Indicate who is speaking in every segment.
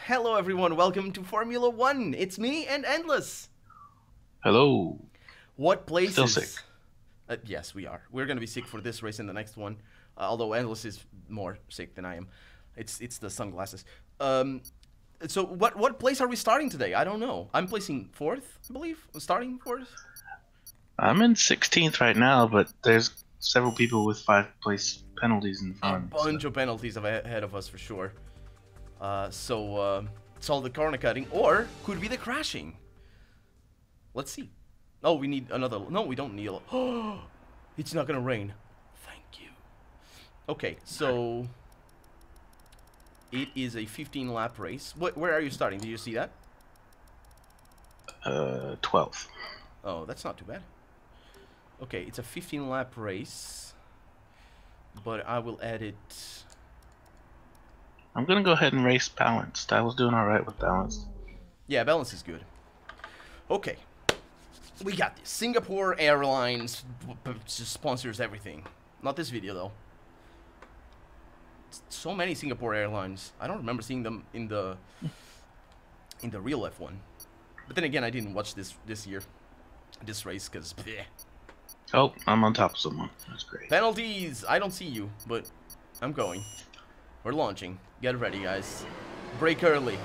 Speaker 1: Hello everyone, welcome to Formula 1. It's me and Endless.
Speaker 2: Hello.
Speaker 1: What places?
Speaker 2: Still sick.
Speaker 1: Yes, we are. We're gonna be sick for this race and the next one. Although Endless is more sick than I am. It's the sunglasses. So what place are we starting today? I don't know. I'm placing 4th, I believe. Starting 4th.
Speaker 2: I'm in 16th right now, but there's several people with 5-place penalties in
Speaker 1: A
Speaker 2: front.
Speaker 1: bunch of penalties ahead of us for sure. So it's all the corner cutting, or could be the crashing. Let's see. Oh, we need another. No, we don't need. Oh, it's not gonna rain. Thank you. Okay, so it is a 15-lap race. Where are you starting? Did you see that?
Speaker 2: 12th.
Speaker 1: Oh, that's not too bad. Okay, it's a 15-lap race, but I will add it.
Speaker 2: I'm gonna go ahead and race balanced. I was doing all right with balanced.
Speaker 1: Yeah, balance is good. Okay, we got this. Singapore Airlines sponsors everything. Not this video though. So many Singapore Airlines. I don't remember seeing them in the real F1. But then again, I didn't watch this year, this race, because
Speaker 2: Oh, I'm on top of someone. That's great.
Speaker 1: penalties. I don't see you, but I'm going. We're launching. Get ready, guys. Brake early.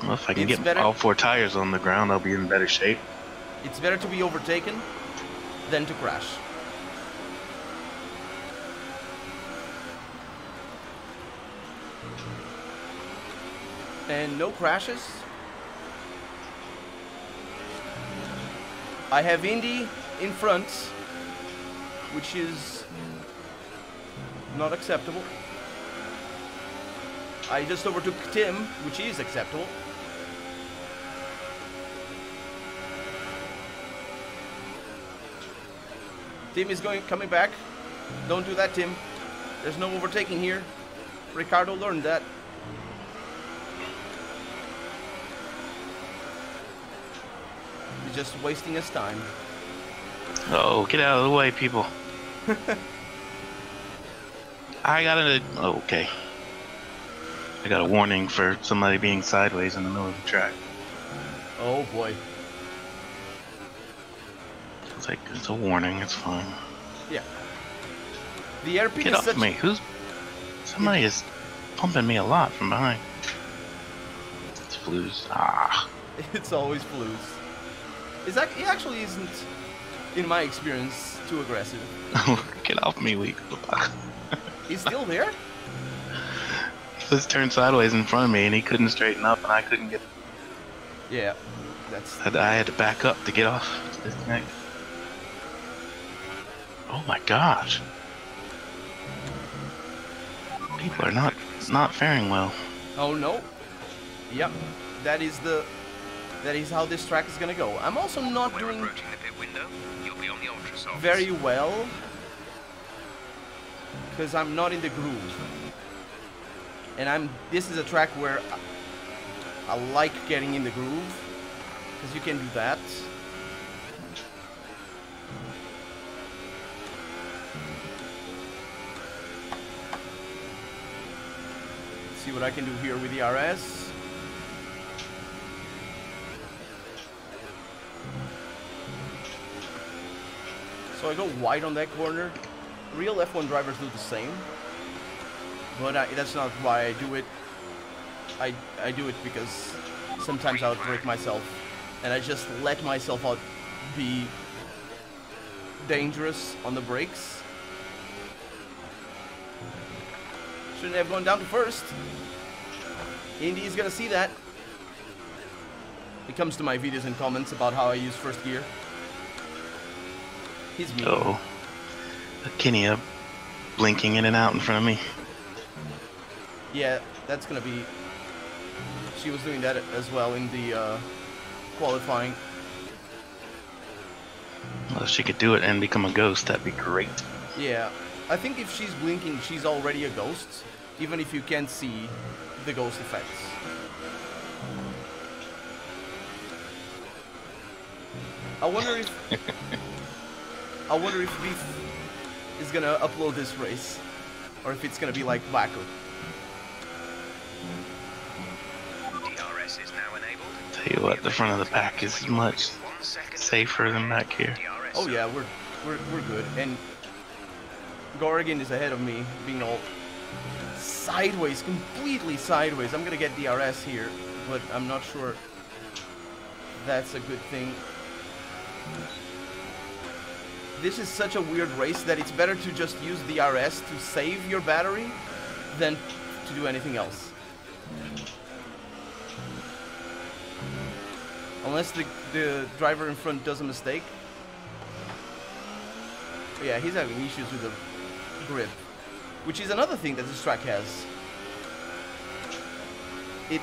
Speaker 2: Well, if I can
Speaker 1: It's
Speaker 2: get
Speaker 1: better-
Speaker 2: all 4 tires on the ground, I'll be in better shape.
Speaker 1: It's better to be overtaken than to crash. And no crashes. I have Indy in front, which is not acceptable. I just overtook Tim, which is acceptable. Tim is coming back. Don't do that, Tim. There's no overtaking here. Ricardo learned that. He's just wasting his time.
Speaker 2: Oh, get out of the way, people. I got a... Oh, okay. I got a warning for somebody being sideways in the middle of the track.
Speaker 1: Oh boy.
Speaker 2: It's like, it's a warning, it's fine.
Speaker 1: Yeah. The airpin
Speaker 2: Get
Speaker 1: is
Speaker 2: off
Speaker 1: such...
Speaker 2: me. Somebody is pumping me a lot from behind. It's flues. Ah.
Speaker 1: It's always blues. He actually isn't, in my experience, too aggressive.
Speaker 2: Get off me, weak.
Speaker 1: He's still there?
Speaker 2: He was turned sideways in front of me and he couldn't straighten up and I couldn't get...
Speaker 1: Yeah, that's...
Speaker 2: I had to back up to get off. Disconnect. Oh my gosh. People are not faring well.
Speaker 1: Oh no. Yep, that is how this track is gonna go. I'm also not doing very well because I'm not in the groove. And this is a track where I like getting in the groove because you can do that. Let's see what I can do here with the RS. So I go wide on that corner. Real F1 drivers do the same. But that's not why I do it. I do it because sometimes I would break myself. And I just let myself out be dangerous on the brakes. Shouldn't have gone down to first. Indy is gonna see that. He comes to my videos and comments about how I use first gear. He's mean.
Speaker 2: Oh. Kenny blinking in and out in front of me.
Speaker 1: Yeah, that's gonna be... She was doing that as well in the qualifying.
Speaker 2: Well, if she could do it and become a ghost, that'd be great.
Speaker 1: Yeah, I think if she's blinking, she's already a ghost, even if you can't see the ghost effects. I wonder if Beef is gonna upload this race, or if it's gonna be like Baku.
Speaker 2: Tell you what, the front of the pack is much safer than back here.
Speaker 1: Oh yeah, we're good. And Gorgon is ahead of me, being all sideways, completely sideways. I'm gonna get DRS here, but I'm not sure that's a good thing. This is such a weird race that it's better to just use DRS to save your battery than to do anything else. Unless the driver in front does a mistake. But yeah, he's having issues with the grip, which is another thing that this track has.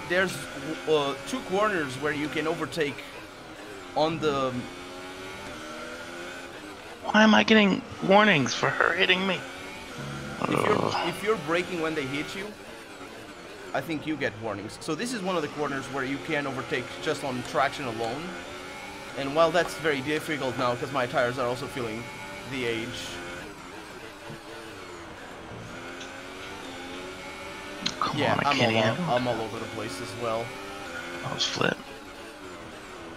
Speaker 1: There's 2 corners where you can overtake on the...
Speaker 2: Why am I getting warnings for her hitting me?
Speaker 1: If you're braking when they hit you, I think you get warnings. So this is one of the corners where you can overtake just on traction alone. And while that's very difficult now, because my tires are also feeling the age.
Speaker 2: Come
Speaker 1: Yeah,
Speaker 2: on,
Speaker 1: I'm all over the place as well.
Speaker 2: I was flip.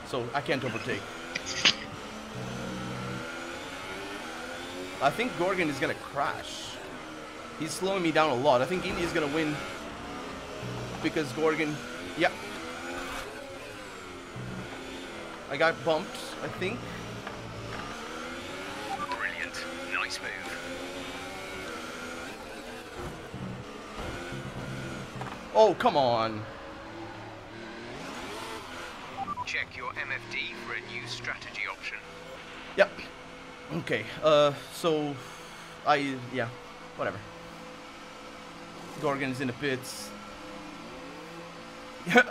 Speaker 1: So I can't overtake. I think Gorgon is gonna crash. He's slowing me down a lot. I think Indy is gonna win because Gorgon... Yeah. I got bumped, I think.
Speaker 3: Brilliant. Nice move.
Speaker 1: Oh, come on.
Speaker 3: Check your MFD for a new strategy option.
Speaker 1: Yep. Okay, so... yeah, whatever. Gorgon's in the pits.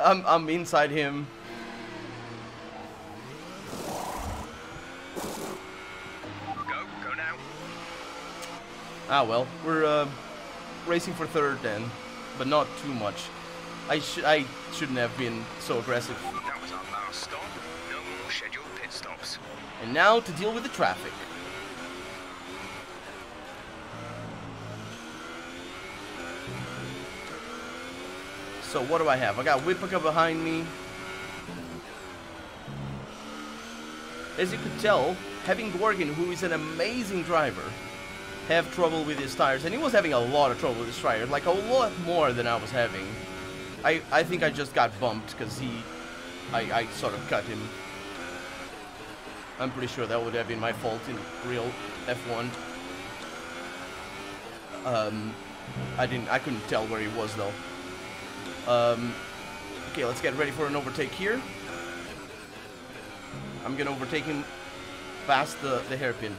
Speaker 1: I'm inside him.
Speaker 3: Go now.
Speaker 1: Ah well, we're racing for third then, but not too much. I shouldn't have been so aggressive.
Speaker 3: That was our last stop. No more scheduled pit stops.
Speaker 1: And now to deal with the traffic. So what do I have? I got Whipaka behind me. As you could tell, having Gorgon, who is an amazing driver, have trouble with his tires. And he was having a lot of trouble with his tires, like a lot more than I was having. I think I just got bumped because I sort of cut him. I'm pretty sure that would have been my fault in real F1. I couldn't tell where he was though. Okay, let's get ready for an overtake here. I'm gonna overtake him past the hairpin.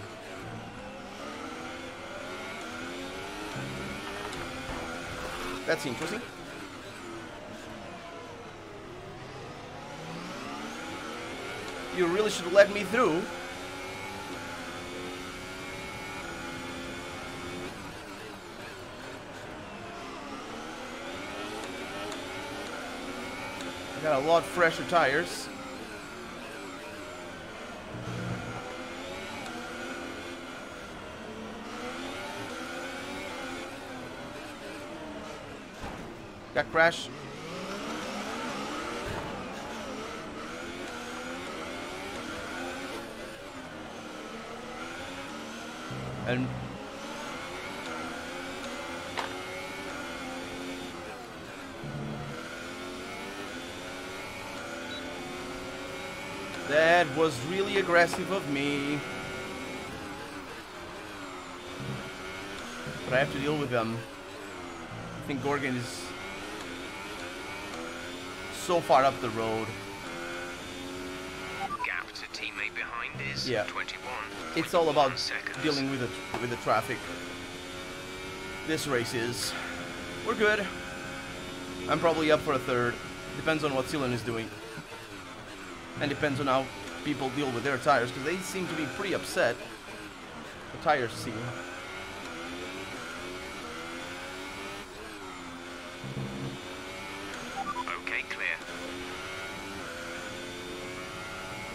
Speaker 1: That's interesting. You really should have let me through. I got a lot fresher tires. Got crash. And that was really aggressive of me. But I have to deal with them. I think Gorgon is so far up the road.
Speaker 3: Gap to teammate behind is 21.
Speaker 1: It's all about
Speaker 3: seconds.
Speaker 1: dealing with the traffic. This race is. We're good. I'm probably up for a third. Depends on what Ceylon is doing. And depends on how people deal with their tires, because they seem to be pretty upset. The tires seem.
Speaker 3: Okay, clear.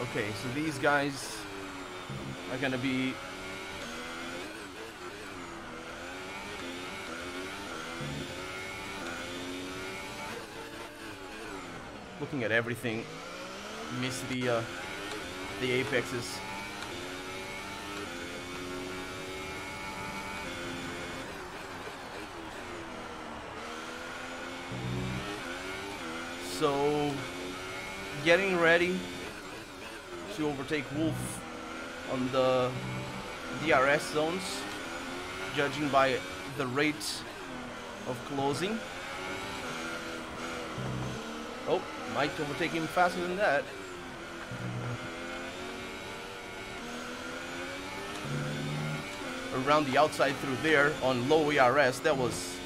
Speaker 1: Okay, so these guys are gonna be looking at everything. Miss the apexes. So, getting ready to overtake Wolf on the DRS zones, judging by the rate of closing. Oh, might overtake him faster than that. Around the outside through there on low ERS, that was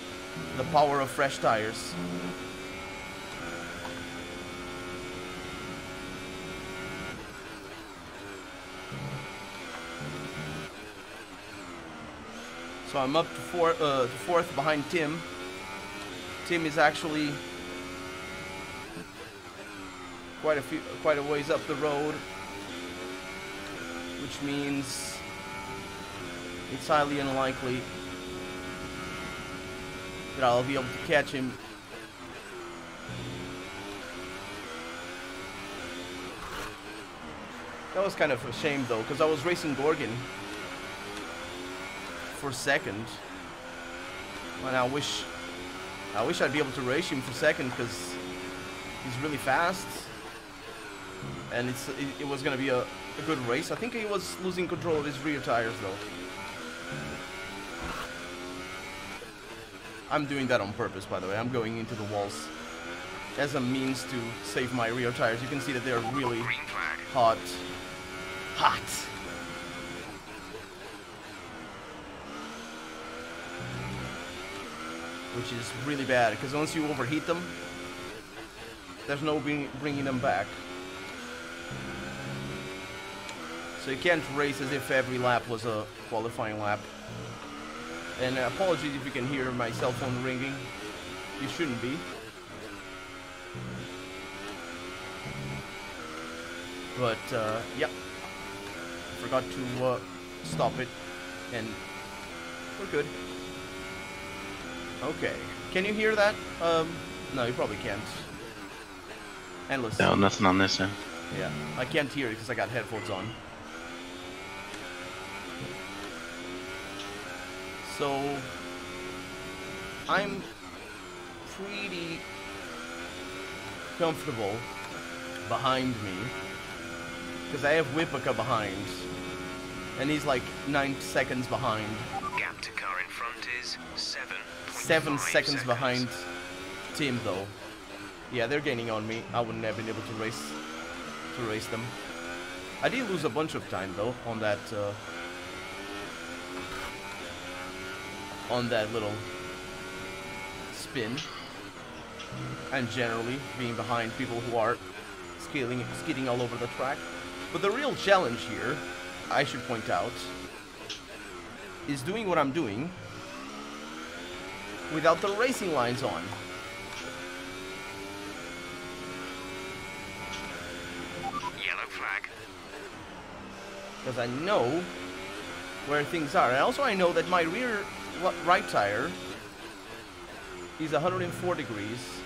Speaker 1: the power of fresh tires. So I'm up to fourth behind Tim. Tim is actually quite a ways up the road, which means it's highly unlikely that I'll be able to catch him. That was kind of a shame though, because I was racing Gorgon for second, and I wish I'd be able to race him for second because he's really fast, and it was gonna be a good race. I think he was losing control of his rear tires though. I'm doing that on purpose, by the way. I'm going into the walls as a means to save my rear tires. You can see that they're really hot. Which is really bad, because once you overheat them, there's no bringing them back. So you can't race as if every lap was a qualifying lap. And apologies if you can hear my cell phone ringing. You shouldn't be. But, yeah. Forgot to stop it, and we're good. Okay. Can you hear that? No, you probably can't. Endless.
Speaker 2: No, nothing on this end.
Speaker 1: Yeah, I can't hear it because I got headphones on. So, I'm pretty comfortable behind me because I have Whipaka behind, and he's like 9 seconds behind.
Speaker 3: Gap to car in front is
Speaker 1: 7 seconds behind Tim though. Yeah, they're gaining on me. I wouldn't have been able to race them. I did lose a bunch of time though on that little spin, and generally being behind people who are skidding all over the track. But the real challenge here, I should point out, is doing what I'm doing without the racing lines on.
Speaker 3: yellow flag.
Speaker 1: Because I know where things are. And also I know that my rear right tire is 104 degrees.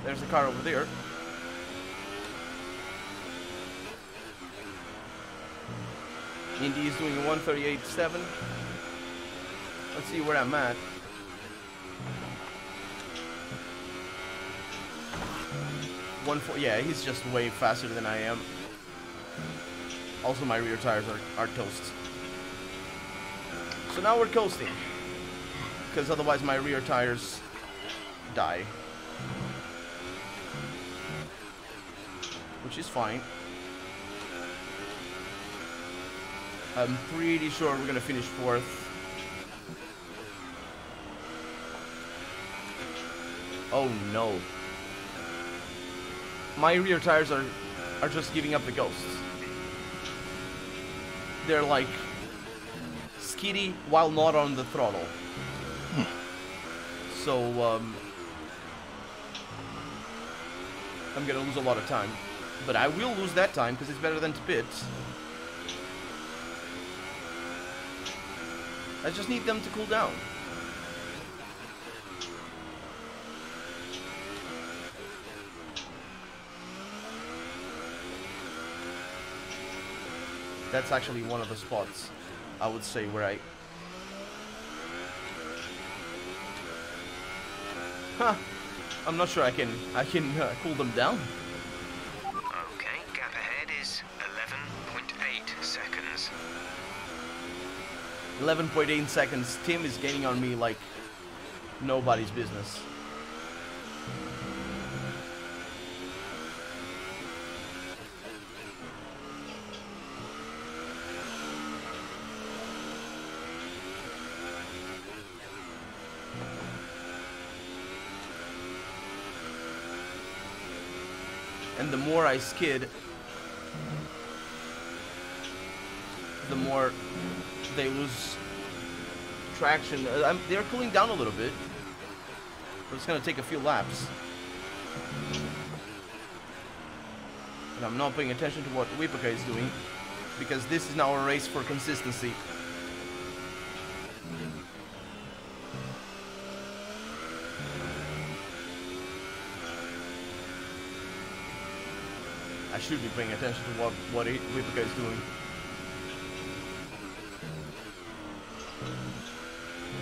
Speaker 1: There's a car over there. Indy is doing a 138.7. Let's see where I'm at. Yeah, he's just way faster than I am. Also, my rear tires are toast. So now we're coasting, because otherwise my rear tires die. Which is fine. I'm pretty sure we're gonna finish 4th. Oh no. My rear tires are just giving up the ghosts. They're like skiddy while not on the throttle. So I'm gonna lose a lot of time. But I will lose that time because it's better than to pit. I just need them to cool down. That's actually one of the spots, I would say, where I... Huh. I'm not sure I can cool them down.
Speaker 3: Okay, gap ahead is 11.8 seconds.
Speaker 1: 11.8 seconds. Tim is gaining on me like nobody's business. And the more I skid, the more they lose traction. They're cooling down a little bit, but it's gonna take a few laps. And I'm not paying attention to what Wipaka is doing, because this is now a race for consistency. I should be paying attention to what Wipaka is doing.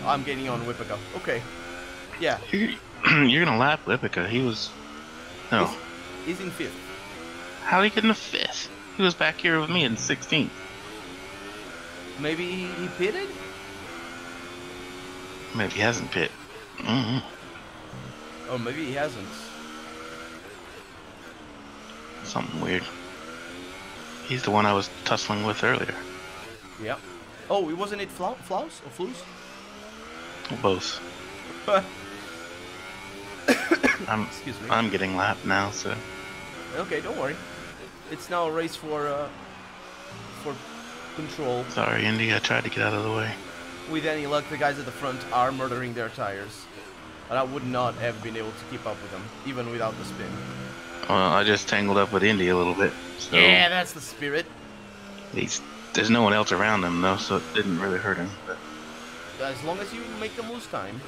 Speaker 1: I'm getting on Wipaka. Okay. Yeah.
Speaker 2: You're gonna lap Lippica. He was... No.
Speaker 1: He's in 5th.
Speaker 2: How did he get in the 5th? He was back here with me in 16th.
Speaker 1: Maybe he pitted?
Speaker 2: Maybe he hasn't pit. Mm-hmm.
Speaker 1: Oh, maybe he hasn't.
Speaker 2: Something weird. He's the one I was tussling with earlier.
Speaker 1: Yeah. Oh, wasn't it Flaus or Flus?
Speaker 2: Both.
Speaker 1: Excuse me.
Speaker 2: I'm getting lapped now, so.
Speaker 1: Okay, don't worry. It's now a race for control.
Speaker 2: Sorry, Indy. I tried to get out of the way.
Speaker 1: With any luck, the guys at the front are murdering their tires, and I would not have been able to keep up with them, even without the spin.
Speaker 2: Well, I just tangled up with Indy a little bit. So
Speaker 1: Yeah, that's the spirit.
Speaker 2: There's no one else around him though, so it didn't really hurt him. But.
Speaker 1: As long as you make them lose time.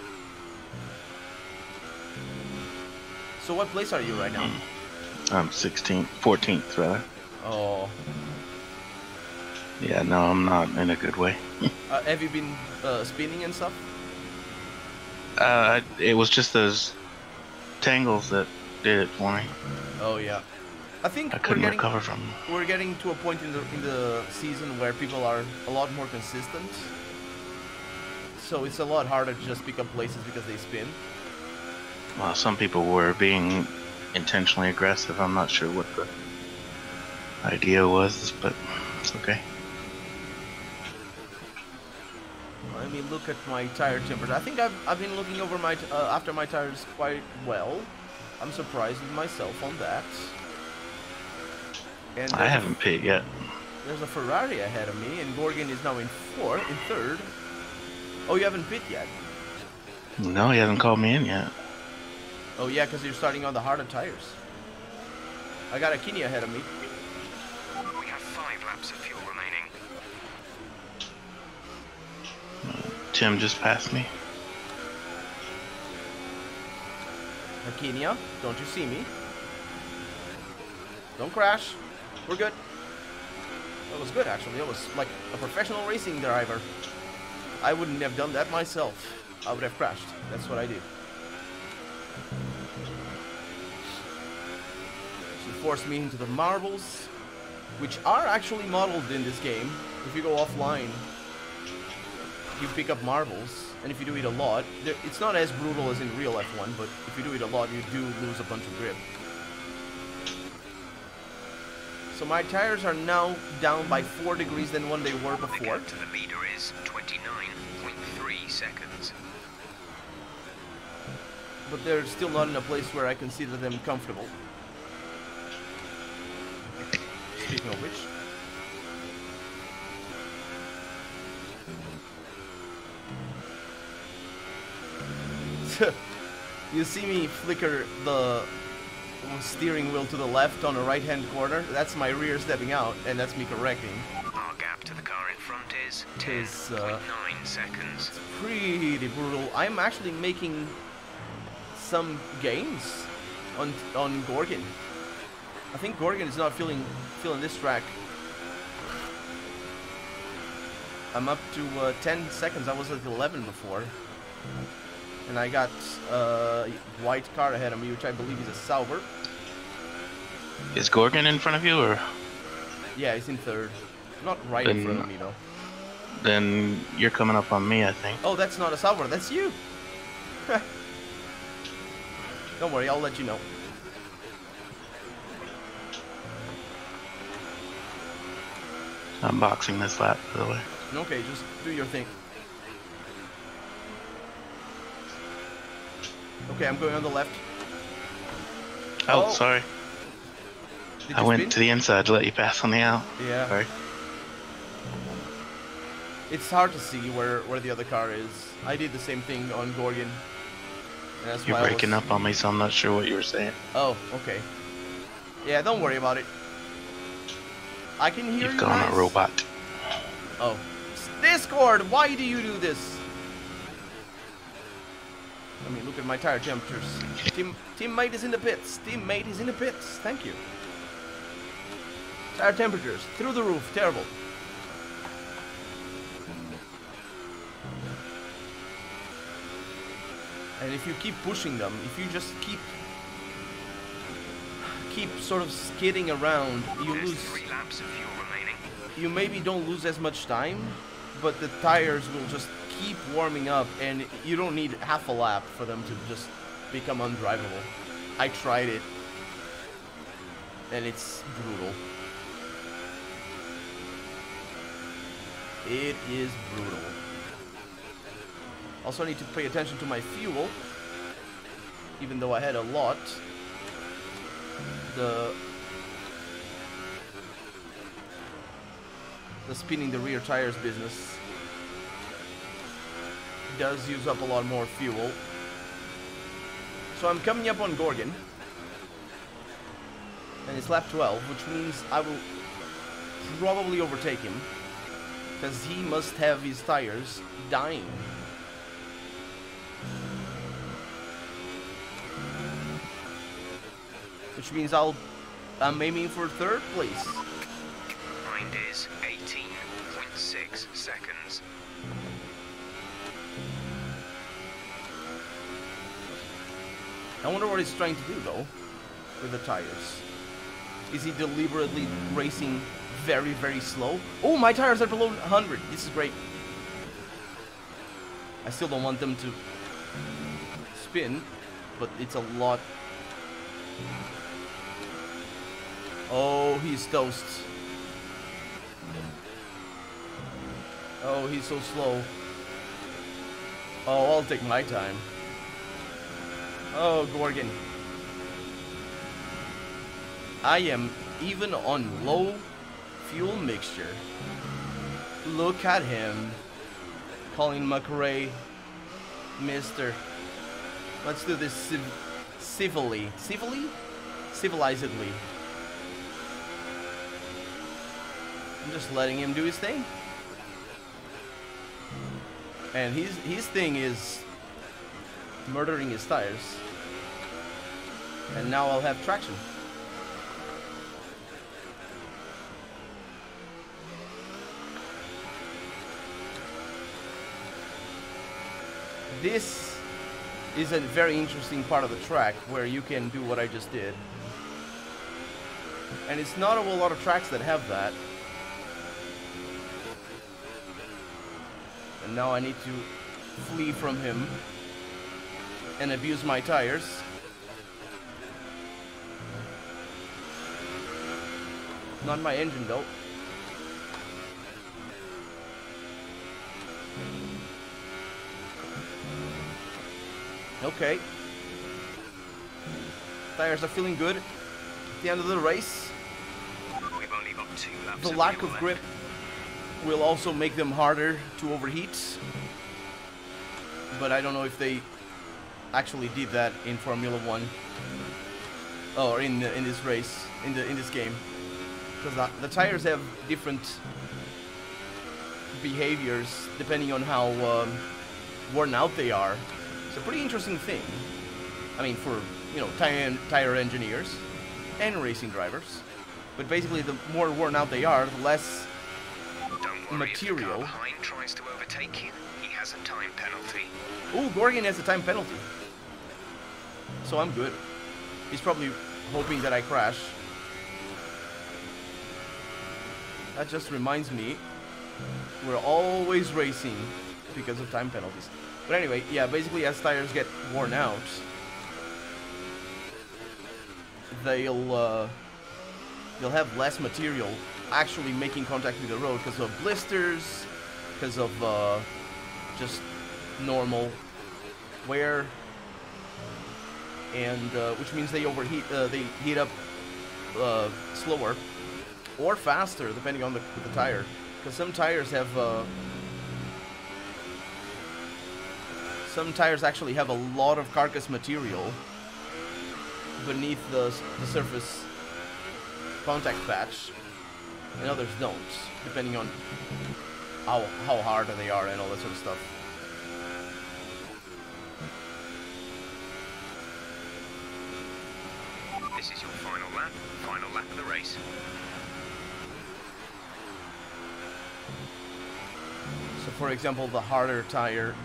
Speaker 1: So what place are you right now?
Speaker 2: I'm 14th rather.
Speaker 1: Oh.
Speaker 2: Yeah, no, I'm not in a good way.
Speaker 1: Have you been spinning and stuff?
Speaker 2: It was just those tangles that did it for me.
Speaker 1: Oh yeah. I think
Speaker 2: I couldn't recover from them.
Speaker 1: We're getting to a point in the season where people are a lot more consistent. So it's a lot harder to just pick up places because they spin.
Speaker 2: Well, some people were being intentionally aggressive. I'm not sure what the idea was, but it's okay.
Speaker 1: Let me look at my tire temperature. I think I've been looking over my after my tires quite well. I'm surprised with myself on that. And
Speaker 2: I haven't pit yet.
Speaker 1: There's a Ferrari ahead of me, and Gorgon is now in 3rd. Oh, you haven't pit yet?
Speaker 2: No, he hasn't called me in yet.
Speaker 1: Oh yeah, because you're starting on the harder tires. I got a Kini ahead of me.
Speaker 3: We have 5 laps of fuel remaining.
Speaker 2: Tim just passed me.
Speaker 1: Akinia, don't you see me? Don't crash. We're good. That was good, actually. That was like a professional racing driver. I wouldn't have done that myself. I would have crashed. That's what I did. She forced me into the marbles, which are actually modeled in this game. If you go offline, you pick up marbles, and if you do it a lot, it's not as brutal as in real F1, but if you do it a lot, you do lose a bunch of grip. So my tires are now down by 4 degrees than when they were
Speaker 3: The
Speaker 1: before.
Speaker 3: gap to the leader is 29.3 seconds.
Speaker 1: But they're still not in a place where I consider them comfortable. Speaking of which. You see me flicker the steering wheel to the left on the right-hand corner? That's my rear stepping out, and that's me correcting.
Speaker 3: Our gap to the car in front is
Speaker 1: Is,
Speaker 3: 10.9 seconds.
Speaker 1: It's pretty brutal. I'm actually making some gains on Gorgon. I think Gorgon is not feeling this track I'm up to 10 seconds. I was at 11 before. And I got white car ahead of me, which I believe is a Sauber.
Speaker 2: Is Gorgon in front of you, or?
Speaker 1: Yeah, he's in third. Not right in front of me, though.
Speaker 2: Then you're coming up on me, I think.
Speaker 1: Oh, that's not a Sauber. That's you. Don't worry, I'll let you know.
Speaker 2: I'm boxing this lap, by the way.
Speaker 1: Okay, just do your thing. Okay, I'm going on the left.
Speaker 2: Oh, sorry. I went to the inside to let you pass on the out.
Speaker 1: Yeah.
Speaker 2: Sorry.
Speaker 1: It's hard to see where the other car is. I did the same thing on Gorgon. That's
Speaker 2: You're breaking up on me, so I'm not sure what you were saying.
Speaker 1: Oh, okay. Yeah, don't worry about it. I can hear you.
Speaker 2: You've gone a robot.
Speaker 1: Oh. Discord, why do you do this? Let me look at my tire temperatures. Teammate is in the pits. Teammate is in the pits. Thank you. Tire temperatures through the roof. Terrible. And if you keep pushing them, if you just keep sort of skidding around, you lose.
Speaker 3: 3 laps of fuel remaining.
Speaker 1: You maybe don't lose as much time, but the tires will just keep warming up, and you don't need half a lap for them to just become undrivable. I tried it, and it's brutal. It is brutal. Also, I need to pay attention to my fuel, even though I had a lot. The spinning the rear tires business does use up a lot more fuel. So I'm coming up on Gorgon, and it's lap 12, which means I will probably overtake him, because he must have his tires dying. Which means I'm aiming for third place.
Speaker 3: Mind is 18.6 seconds.
Speaker 1: I wonder what he's trying to do, though, with the tires. Is he deliberately racing very, very slow? Oh, my tires are below 100. This is great. I still don't want them to spin, but it's a lot. Oh, he's toast. Oh, he's so slow. Oh, I'll take my time. Oh, Gorgon. I am even on low fuel mixture. Look at him. Calling McRae Mister. Let's do this civilly. Civilly? Civilizedly. I'm just letting him do his thing. And his thing is murdering his tires. And now I'll have traction. This is a very interesting part of the track where you can do what I just did. And it's not a whole lot of tracks that have that. And now I need to flee from him and abuse my tires. Not my engine though. Okay. Tires are feeling good. At the end of the race.
Speaker 3: We've only got 2 laps.
Speaker 1: The lack of grip will also make them harder to overheat. But I don't know if they actually did that in Formula 1 or in this race, in this game, because the tires have different behaviors depending on how worn out they are. It's a pretty interesting thing. I mean, for tire engineers and racing drivers. But basically, the more worn out they are, the less
Speaker 3: Worry if the car
Speaker 1: material.
Speaker 3: behind tries to overtake you. He has a time penalty.
Speaker 1: Ooh, Gorgon has a time penalty. So I'm good. He's probably hoping that I crash. That just reminds me, we're always racing because of time penalties. But anyway, yeah, basically as tires get worn out, they'll have less material actually making contact with the road because of blisters, because of just normal wear, and which means they overheat, they heat up slower or faster depending on the tire, because some tires have some tires actually have a lot of carcass material beneath the surface contact patch, and others don't, depending on how hard they are and all that sort of stuff.
Speaker 3: This is your final lap of the race.
Speaker 1: So for example, the harder tire,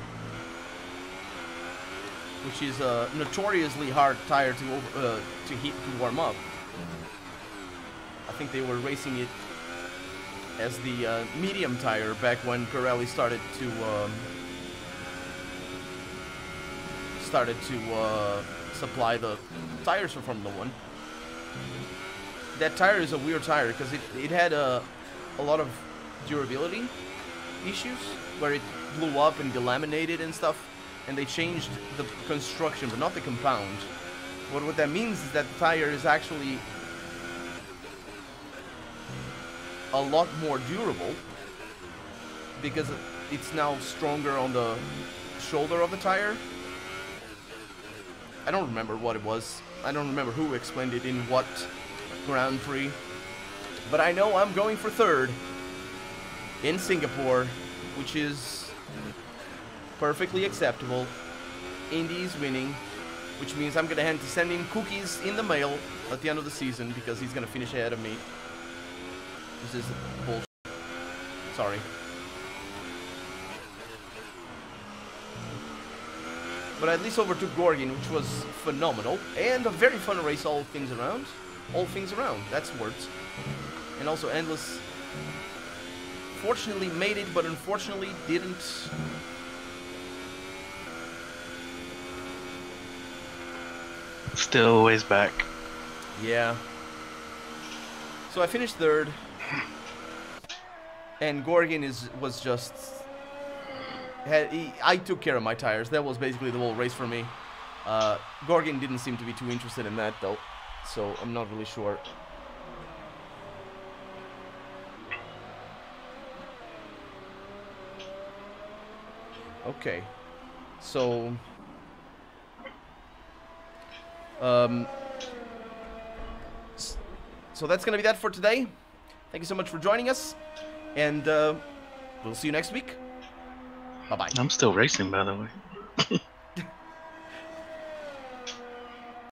Speaker 1: which is a notoriously hard tire to warm up. I think they were racing it as the medium tire back when Pirelli started to supply the tires for Formula 1. That tire is a weird tire because it had a lot of durability issues where it blew up and delaminated and stuff, and they changed the construction but not the compound. What that means is that the tire is actually a lot more durable because it's now stronger on the shoulder of the tire. I don't remember what it was. I don't remember who explained it in what Grand Prix. But I know I'm going for third in Singapore, which is perfectly acceptable. Indy's winning, which means I'm gonna have to send him cookies in the mail at the end of the season because he's gonna finish ahead of me. This is bullshit. Sorry. But I at least overtook Gorgon, which was phenomenal, and a very fun race all things around. All things around, that's words. And also Endless fortunately made it, but unfortunately didn't.
Speaker 2: Still a ways back.
Speaker 1: Yeah. So I finished third, and Gorgon was just. I took care of my tires. That was basically the whole race for me. Gorgon didn't seem to be too interested in that though, so I'm not really sure. Okay, so so that's gonna be that for today. Thank you so much for joining us, and we'll see you next week. Bye bye.
Speaker 2: I'm still racing, by the way.